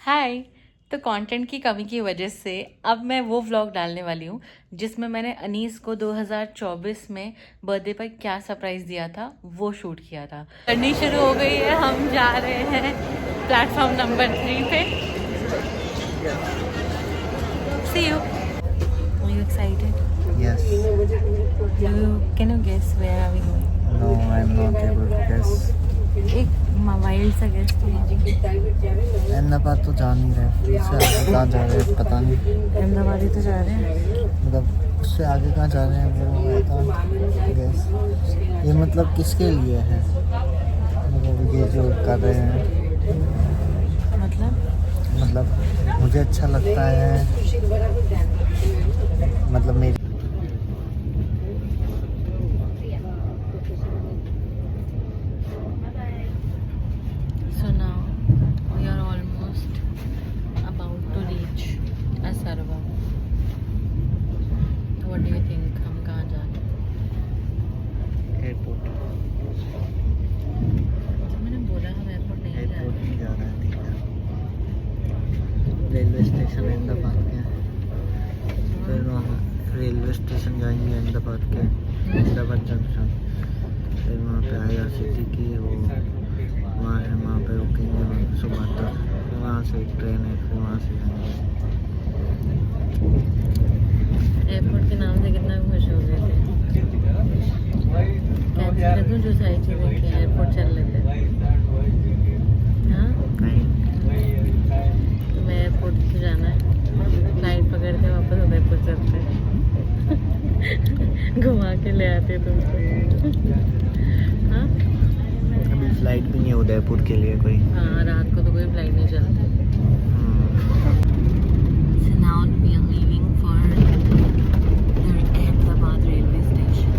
हाय। तो कंटेंट की कमी की वजह से अब मैं वो व्लॉग डालने वाली हूँ जिसमें मैंने अनीस को 2024 में बर्थडे पर क्या सरप्राइज दिया था वो शूट किया था। जर्नी शुरू हो गई है, हम जा रहे हैं प्लेटफॉर्म नंबर 3 पे। See you. Are you excited? Yes. Can you guess where are we going? No, I'm not able to guess. एक वाइल्ड सा गेस। अहमदाबाद तो जा नहीं रहे, उससे आगे कहाँ जा रहे हैं पता नहीं। अहमदाबाद ही तो जा रहे हैं। मतलब उससे आगे कहाँ जा रहे हैं वो I can't guess. ये मतलब किसके लिए है? मतलब ये जो कर रहे हैं मतलब मुझे अच्छा लगता है, मतलब मेरी So now we are almost about to reach Asarva. What do you think? हम कहाँ जा रहे हैं? एयरपोर्ट तो मैंने बोला हम एयरपोर्ट नहीं जा एयरपोर्ट रहे। नहीं जा रहे हैं, ठीक है। रेलवे स्टेशन अहमदाबाद के फिर वहाँ रेलवे स्टेशन जाएंगे अहमदाबाद के, अहमदाबाद जंक्शन, फिर वहाँ पे IRCTC की वो वहाँ है, वहाँ पे रुकेंगे सुबह तक, वहाँ से एक ट्रेन है, फिर वहाँ से जाएंगे। एयरपोर्ट के नाम से कितना खुश हो गए थे। कैंसिल कर दूँ जो सारी चीज़ें कि एयरपोर्ट चल लेते। हाँ नहीं, तो मैं एयरपोर्ट से जाना है, फ्लाइट पकड़ के वापस उदयपुर चलते घुमा के ले आते तुमको। हाँ अभी फ्लाइट भी नहीं है उदयपुर के लिए कोई। हाँ, रात को तो कोई फ्लाइट नहीं चलती। So now we are leaving for the Ahmedabad railway station,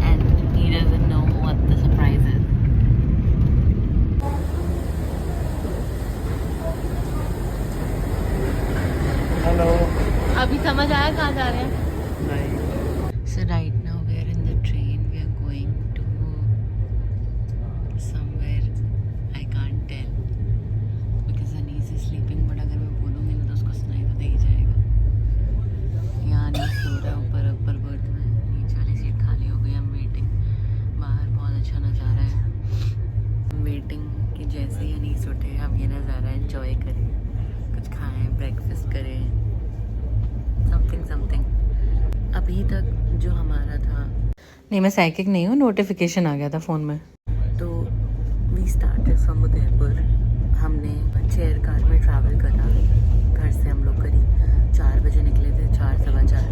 and he doesn't know what the surprise is. Hello. अभी समझ आया कहाँ जा रहे हैं? नहीं, So right now we are in the train. We are going to somewhere I can't tell because Anis is sleeping. But अगर मैं बोलूँगी ना तो उसको सुनाई तो दे ही जाएगा। यहाँ अनीस सो रहा है ऊपर बर्थ में, नीचे वाली सीट खाली हो गई। हम वेटिंग, बाहर बहुत अच्छा नज़ारा है। वेटिंग कि जैसे ही अनीस उठे हम ये नज़ारा एंजॉय करें, कुछ खाएं, ब्रेकफास्ट करें, समथिंग। अभी तक जो हमारा था, नहीं मैं साइकिक नहीं हूँ, नोटिफिकेशन आ गया था फ़ोन में। तो वी स्टार्टेड फ्रॉम उदयपुर। हमने चेयर कार में ट्रैवल करा। घर से हम लोग करीब 4 बजे निकले थे, 4 सवा 4।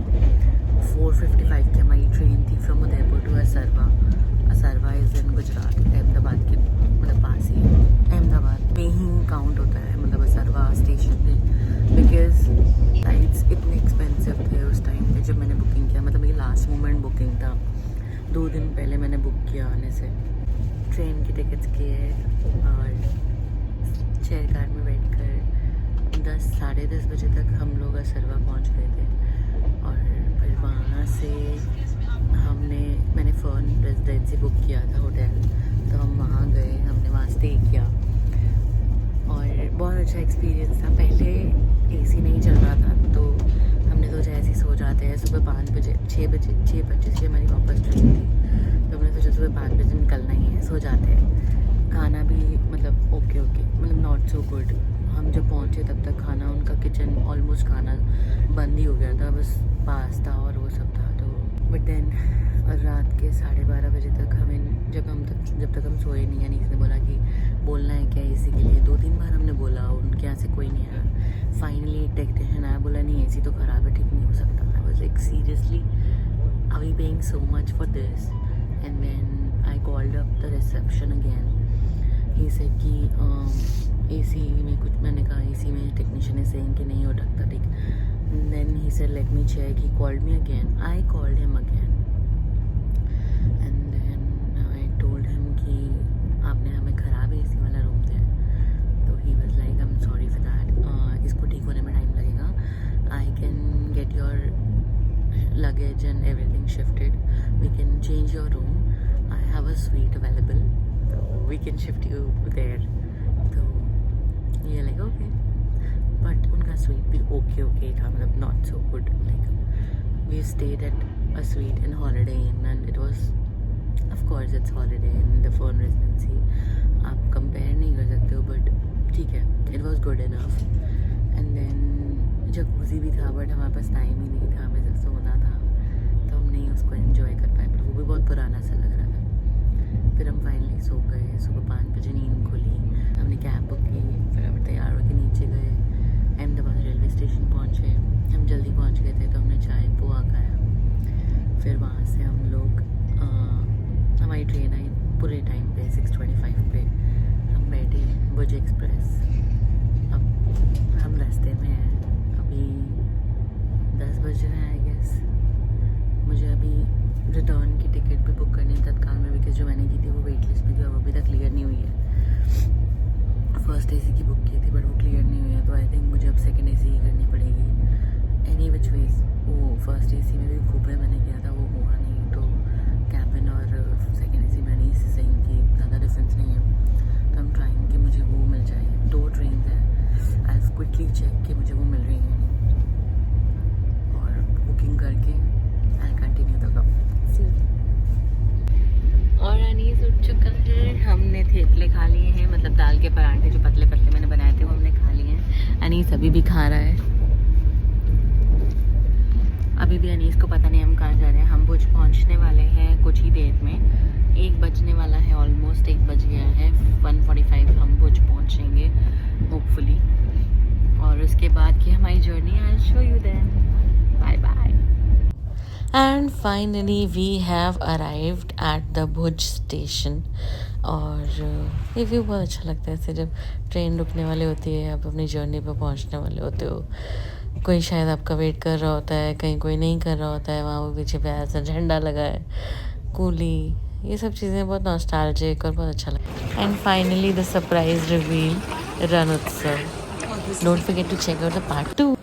4:55 की हमारी ट्रेन थी from Udaipur to Asarwa. Asarwa is in Gujarat, Ahmedabad के मतलब पास ही। अहमदाबाद में ही काउंट होता है मतलब असरवा स्टेशन पे, बिकॉज फ्लाइट्स इतने एक्सपेंसिव थे उस टाइम पे जब मैंने बुकिंग किया। मतलब मेरी लास्ट मोमेंट बुकिंग था, 2 दिन पहले मैंने बुक किया आने से। ट्रेन की टिकट्स किए और चेयर कार में बैठ कर 10 साढ़े 10 बजे तक हम लोग असरवा पहुंच गए थे। और फिर वहाँ से मैंने फर्न रेजिडेंसी बुक किया था होटल, तो हम वहाँ गए, हमने वहाँ स्टे किया और बहुत अच्छा एक्सपीरियंस था। पहले AC नहीं चल रहा था तो हमने सोचा ऐसे ही सो जाते हैं। सुबह 5 बजे 6:25 की हमारी वापस ट्रेन थी, तो हमने सोचा सुबह 5 बजे निकलना ही है, सो जाते हैं। खाना भी मतलब ओके मतलब नॉट सो गुड। हम जब पहुँचे तब तक खाना, उनका किचन ऑलमोस्ट खाना बंद ही हो गया था, बस पास्ता और वो सब था। तो बट देन रात के 12:30 बजे तक जब तक हम सोए नहीं, अनीस ने बोला कि बोलना है क्या AC के लिए। 2-3 बार हमने बोला, उनके यहाँ से कोई नहीं आया। फाइनली एक टेक्नीशियन आया, बोला नहीं AC तो ख़राब है, ठीक नहीं हो सकता। I was like seriously, are we paying so much for this? And then I called up the reception again. He said कि AC में कुछ, मैंने कहा AC में टेक्नीशियन है सेइंग कि नहीं हो सकता, ठीक। Then he said let me check. He called me again, I called him again and then I told him कि आपने हमें ख़राब AC वाला रूम दिया है। तो he was like I am sorry for that, इसको ठीक होने में टाइम लगेगा। I can get your luggage and everything shifted, we can change your room, I have a suite available, so we can shift you there. तो ये like okay, but उनका suite भी okay था, मतलब not so good. Like we stayed at a suite in Holiday Inn and it was, of course it's Holiday Inn the Fern Residency, आप compare नहीं कर सकते हो, बट ठीक है, it was good enough. And then jacuzzi भी था, but हमारे पास टाइम ही नहीं था, हमें सिर्फ सोना था, तो हम नहीं उसको एंजॉय कर पाए, पर वो भी बहुत पुराना सा लग रहा था. फिर हम फाइनली सो गए. सुबह 5 बजे नींद खुली, हमने कैब बुक की, फिर हम तैयार होकर नीचे गए, अहमदाबाद रेलवे स्टेशन पहुँचे. हम जल्दी पहुँच गए थे, तो हमने चाय पोहा खाया. फिर वहाँ से हम लोग हमारी ट्रेन आई पूरे टाइम पे 6:25 पे. हम बैठे भुज एक्सप्रेस. अब हम रास्ते में हैं, अभी 10 बज रहे हैं आई गेस. मुझे अभी रिटर्न की टिकट भी बुक करनी है तत्काल में, बिकॉज जो मैंने की थी वो वेट लिस्ट में थी और वो अभी तक क्लियर नहीं हुई है. फर्स्ट AC की बुक की थी बट वो क्लियर नहीं हुई है, तो आई थिंक मुझे अब सेकंड AC ही करनी पड़ेगी. एनी विच वेज वो फर्स्ट AC में भी कूपे मैंने किया था, वो हुआ नहीं, तो कैबिन और सेकंड AC में नहीं से सेम की ज़्यादा डिफरेंस नहीं है, तो हम ट्राइंग कि मुझे वो मिल जाए. 2 ट्रेन हैं, आई क्विकली चेक कि मुझे वो मिल रही है नहीं, और बुकिंग करके आई कंटिन्यू द कप. और अनीस उठ चुका है. हमने थेपले खा लिए हैं, मतलब दाल के पराठे जो पतले पतले मैंने बनाए थे वो हमने खा लिए हैं. अनीस अभी भी खा रहा है. अभी भी अनीस को पता नहीं हम कहाँ जा रहे हैं. हम भुज पहुँचने वाले हैं कुछ ही देर में, 1 बजने वाला है, ऑलमोस्ट 1 बज गया है. 1:45 हम भुज पहुँचेंगे होपफुली, और उसके बाद की हमारी journey I will show you then. Bye bye. And finally we have arrived at the Bhuj station. और ये व्यू बहुत अच्छा लगता है ऐसे जब ट्रेन रुकने वाली होती है, आप अपनी जर्नी पे पहुंचने वाले होते हो. कोई शायद आपका वेट कर रहा होता है, कहीं कोई नहीं कर रहा होता है. वहाँ वो पीछे पे ऐसा झंडा लगा है, कूली, ये सब चीज़ें बहुत नॉस्टैल्जिक और बहुत अच्छा लगता है. And finally the surprise reveal, Rann Utsav. Don't forget to check out the part 2.